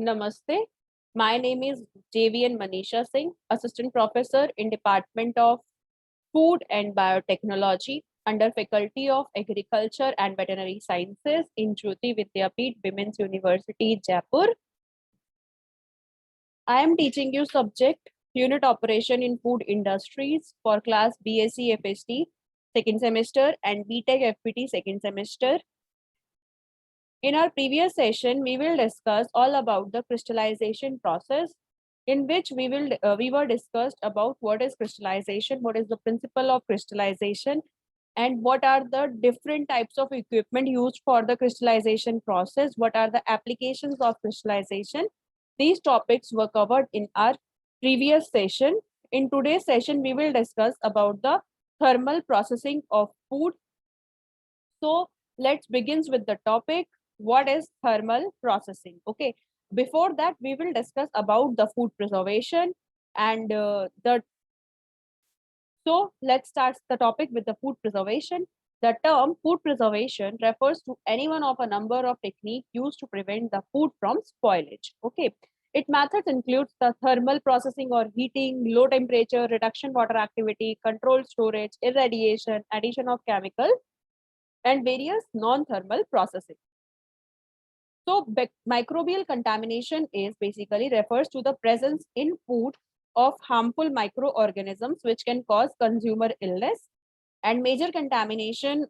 Namaste. My name is JVN Manisha Singh, Assistant Professor in Department of Food and Biotechnology under Faculty of Agriculture and Veterinary Sciences in Jyoti Vidyapeeth Women's University, Jaipur. I am teaching you subject Unit Operation in Food Industries for class BSc FST second semester and BTech FPT second semester. In our previous session, we will discuss all about the crystallization process, in which we were discussed about what is crystallization, what is the principle of crystallization, and what are the different types of equipment used for the crystallization process, what are the applications of crystallization. These topics were covered in our previous session. In today's session, we will discuss about the thermal processing of food. So let's begin with the topic, what is thermal processing. Okay, before that we will discuss about the food preservation and so let's start the topic with the food preservation. The term food preservation refers to any one of a number of techniques used to prevent the food from spoilage. Okay, its methods includes the thermal processing or heating, low temperature, reduction water activity, controlled storage, irradiation, addition of chemical, and various non-thermal processing. So microbial contamination is basically refers to the presence in food of harmful microorganisms which can cause consumer illness. And major contamination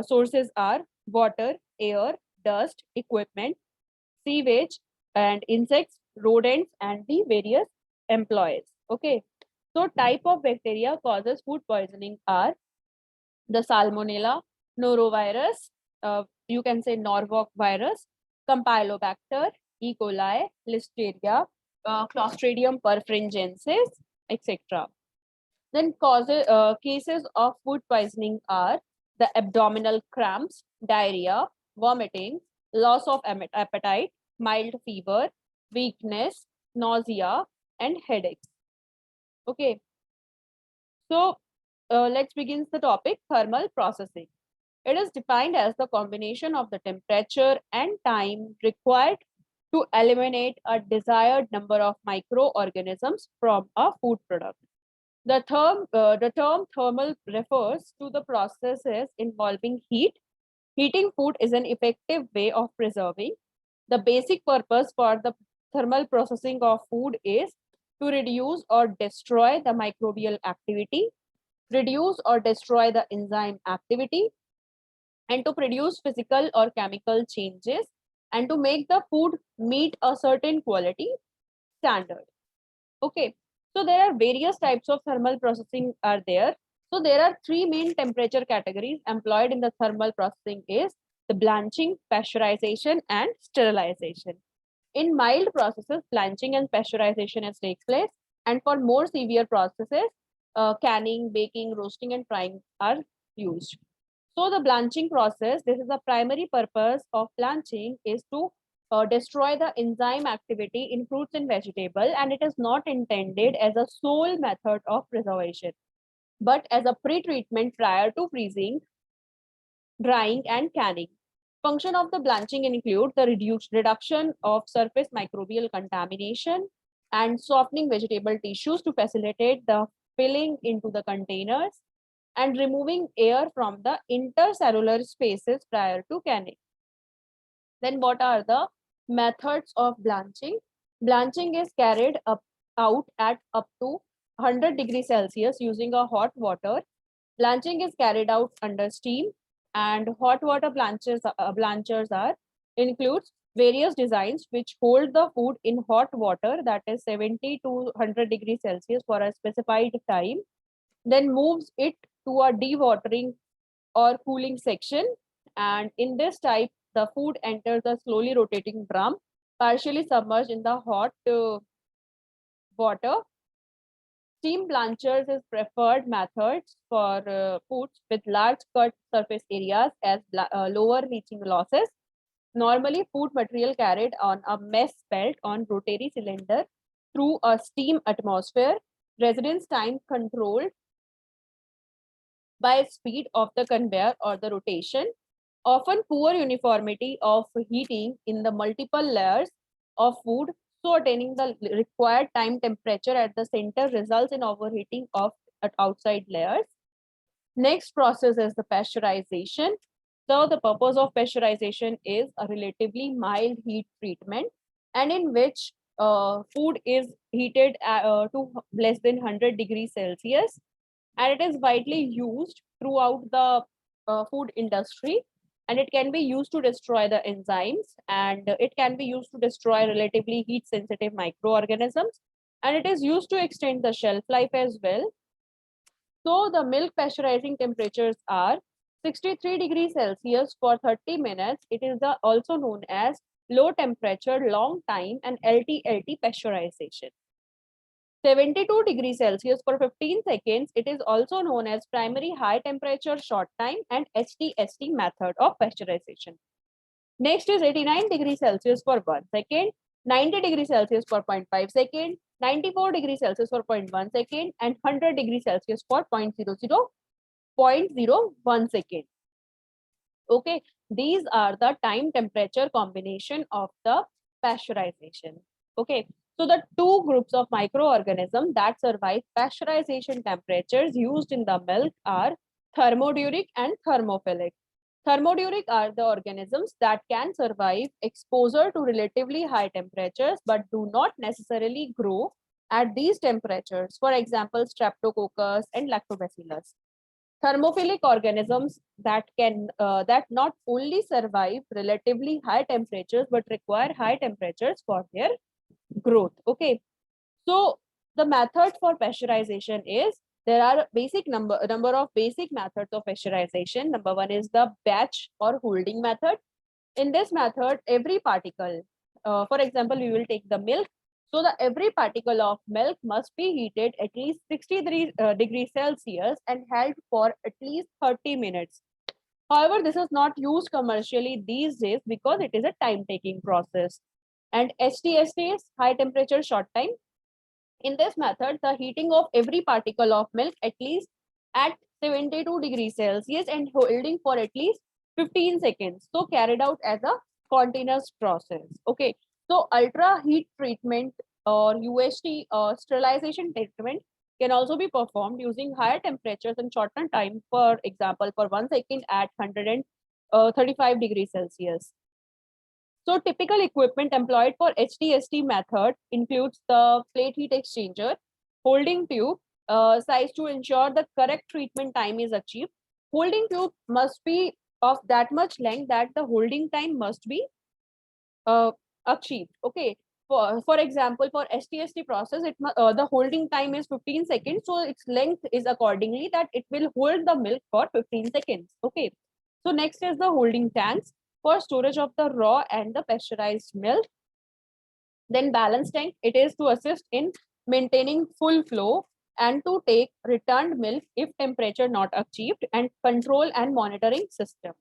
sources are water, air, dust, equipment, sewage, and insects, rodents, and the various employees. Okay. So type of bacteria causes food poisoning are the Salmonella, norovirus, you can say Norwalk virus, Campylobacter, E. coli, Listeria, Clostridium perfringensis, etc. Then cases of food poisoning are the abdominal cramps, diarrhea, vomiting, loss of appetite, mild fever, weakness, nausea, and headaches. Okay, so let's begin the topic, thermal processing. It is defined as the combination of the temperature and time required to eliminate a desired number of microorganisms from a food product. The term thermal refers to the processes involving heat. Heating food is an effective way of preserving. The basic purpose for the thermal processing of food is to reduce or destroy the microbial activity, reduce or destroy the enzyme activity, and to produce physical or chemical changes, and to make the food meet a certain quality standard. Okay, so there are various types of thermal processing are there. So there are three main temperature categories employed in the thermal processing is the blanching, pasteurization, and sterilization. In mild processes, blanching and pasteurization is takes place, and for more severe processes, canning, baking, roasting, and frying are used. So the blanching process, this is the primary purpose of blanching is to destroy the enzyme activity in fruits and vegetable, and it is not intended as a sole method of preservation, but as a pre-treatment prior to freezing, drying, and canning. Function of the blanching include the reduction of surface microbial contamination and softening vegetable tissues to facilitate the filling into the containers and removing air from the intercellular spaces prior to canning. Then what are the methods of blanching? Blanching is carried out at up to 100 degrees Celsius using a hot water. Blanching is carried out under steam, and hot water blanchers are includes various designs which hold the food in hot water, that is 70 to 100 degrees Celsius for a specified time, then moves it to a dewatering or cooling section, and in this type the food enters a slowly rotating drum partially submerged in the hot water. Steam blanchers is preferred methods for foods with large cut surface areas as lower leaching losses. Normally, food material carried on a mess belt on rotary cylinder through a steam atmosphere. Residence time controlled by speed of the conveyor or the rotation. Often poor uniformity of heating in the multiple layers of food, so attaining the required time temperature at the center results in overheating of outside layers. Next process is the pasteurization. So the purpose of pasteurization is a relatively mild heat treatment, and in which food is heated to less than 100 degrees Celsius, and it is widely used throughout the food industry, and it can be used to destroy the enzymes, and it can be used to destroy relatively heat sensitive microorganisms, and it is used to extend the shelf life as well. So the milk pasteurizing temperatures are 63 degrees Celsius for 30 minutes. It is also known as low temperature, long time, and LTLT pasteurization. 72 degrees Celsius for 15 seconds. It is also known as primary high temperature, short time, and HTST method of pasteurization. Next is 89 degrees Celsius for 1 second, 90 degrees Celsius for 0.5 second, 94 degrees Celsius for 0.1 second, and 100 degrees Celsius for 0.01 second. Okay, these are the time temperature combination of the pasteurization. Okay, so the two groups of microorganisms that survive pasteurization temperatures used in the milk are thermoduric and thermophilic. Thermoduric are the organisms that can survive exposure to relatively high temperatures but do not necessarily grow at these temperatures. For example, Streptococcus and Lactobacillus. Thermophilic organisms that not only survive relatively high temperatures but require high temperatures for their growth. Okay, so the method for pasteurization is, there are number of basic methods of pasteurization. Number one is the batch or holding method. In this method, every particle, for example, we will take the milk. So the every particle of milk must be heated at least 63 degrees Celsius and held for at least 30 minutes. However, this is not used commercially these days because it is a time-taking process. And HTST is high temperature, short time. In this method, the heating of every particle of milk at least at 72 degrees Celsius and holding for at least 15 seconds. So carried out as a continuous process. Okay. So ultra heat treatment or UHT sterilization treatment can also be performed using higher temperatures and shorter time. For example, for 1 second at 135 degrees Celsius. So typical equipment employed for HTST method includes the plate heat exchanger, holding tube, size to ensure the correct treatment time is achieved. Holding tube must be of that much length that the holding time must be achieved. Okay. For example, for HTST process, the holding time is 15 seconds. So its length is accordingly that it will hold the milk for 15 seconds. Okay. So next is the holding tanks for storage of the raw and the pasteurized milk. Then balance tank, it is to assist in maintaining full flow and to take returned milk if temperature not achieved, and control and monitoring system.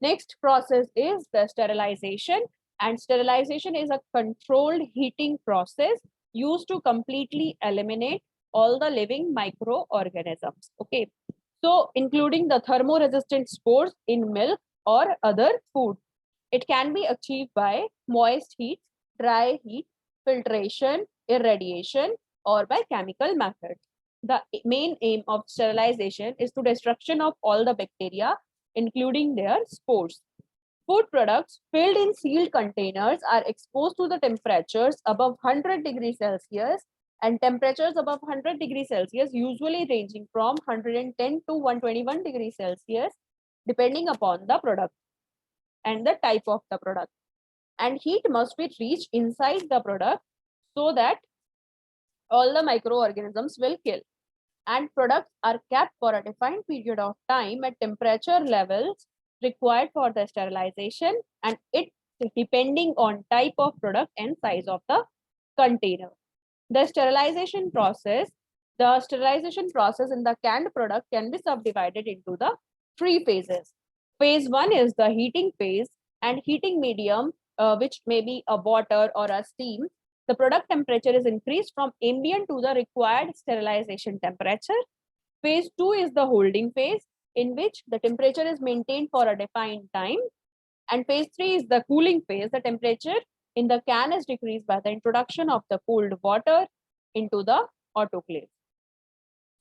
Next process is the sterilization, and sterilization is a controlled heating process used to completely eliminate all the living microorganisms. Okay, so including the thermoresistant spores in milk or other food. It can be achieved by moist heat, dry heat, filtration, irradiation, or by chemical methods. The main aim of sterilization is to destruction of all the bacteria, including their spores. Food products filled in sealed containers are exposed to the temperatures above 100 degrees Celsius, and temperatures above 100 degrees Celsius usually ranging from 110 to 121 degrees Celsius depending upon the product and the type of the product. And heat must be reached inside the product so that all the microorganisms will kill. And products are kept for a defined period of time at temperature levels required for the sterilization, and it depending on type of product and size of the container. The sterilization process in the canned product can be subdivided into the three phases. Phase one is the heating phase, and heating medium, which may be a water or a steam. The product temperature is increased from ambient to the required sterilization temperature. Phase two is the holding phase, in which the temperature is maintained for a defined time. And phase three is the cooling phase. The temperature in the can is decreased by the introduction of the cooled water into the autoclave.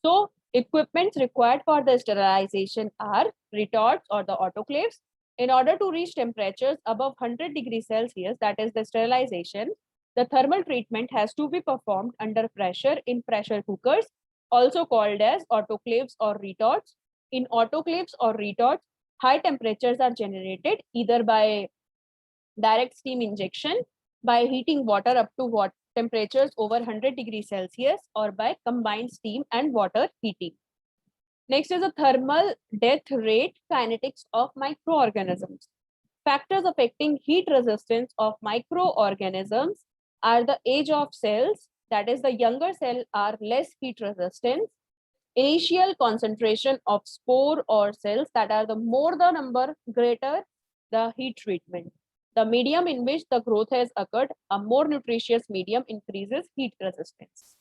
So equipments required for the sterilization are retorts or the autoclaves. In order to reach temperatures above 100 degrees Celsius, that is the sterilization, the thermal treatment has to be performed under pressure in pressure cookers, also called as autoclaves or retorts. In autoclaves or retorts, high temperatures are generated either by direct steam injection, by heating water up to temperatures over 100 degrees Celsius, or by combined steam and water heating. Next is the thermal death rate kinetics of microorganisms. Factors affecting heat resistance of microorganisms are the age of cells, that is the younger cell are less heat resistant, initial concentration of spore or cells, that are the more the number greater the heat treatment. The medium in which the growth has occurred, a more nutritious medium increases heat resistance.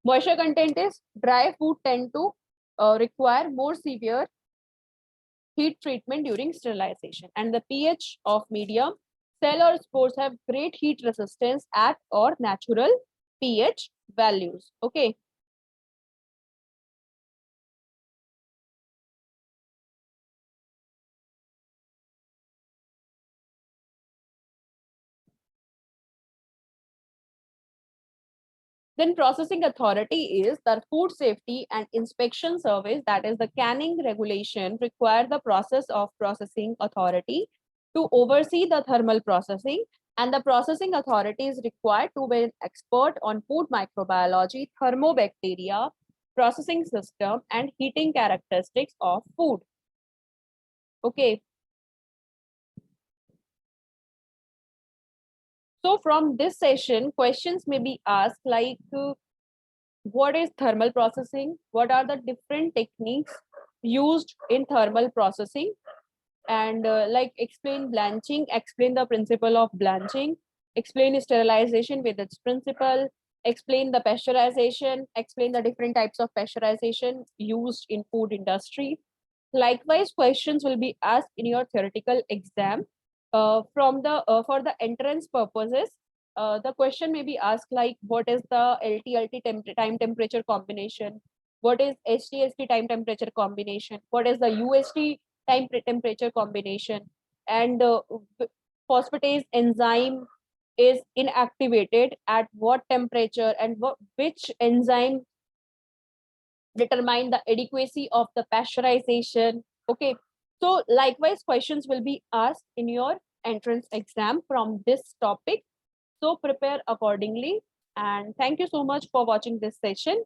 Moisture content is dry food tend to require more severe heat treatment during sterilization, and the pH of medium, cell or spores have great heat resistance at or natural pH values. Okay. Then processing authority is the Food Safety and Inspection Service, that is the canning regulation, require the process of processing authority to oversee the thermal processing, and the processing authority is required to be an expert on food microbiology, thermobacteria, processing system, and heating characteristics of food. Okay. So from this session, questions may be asked like, what is thermal processing? What are the different techniques used in thermal processing? And like explain blanching, explain the principle of blanching, explain sterilization with its principle, explain the pasteurization, explain the different types of pasteurization used in food industry. Likewise, questions will be asked in your theoretical exam from the for the entrance purposes. The question may be asked like, what is the LT-LT time temperature combination? What is HT-ST time temperature combination? What is the UST time temperature combination? And phosphatase enzyme is inactivated at what temperature, and which enzyme determine the adequacy of the pasteurization. Okay, so likewise questions will be asked in your entrance exam from this topic, so prepare accordingly. And thank you so much for watching this session.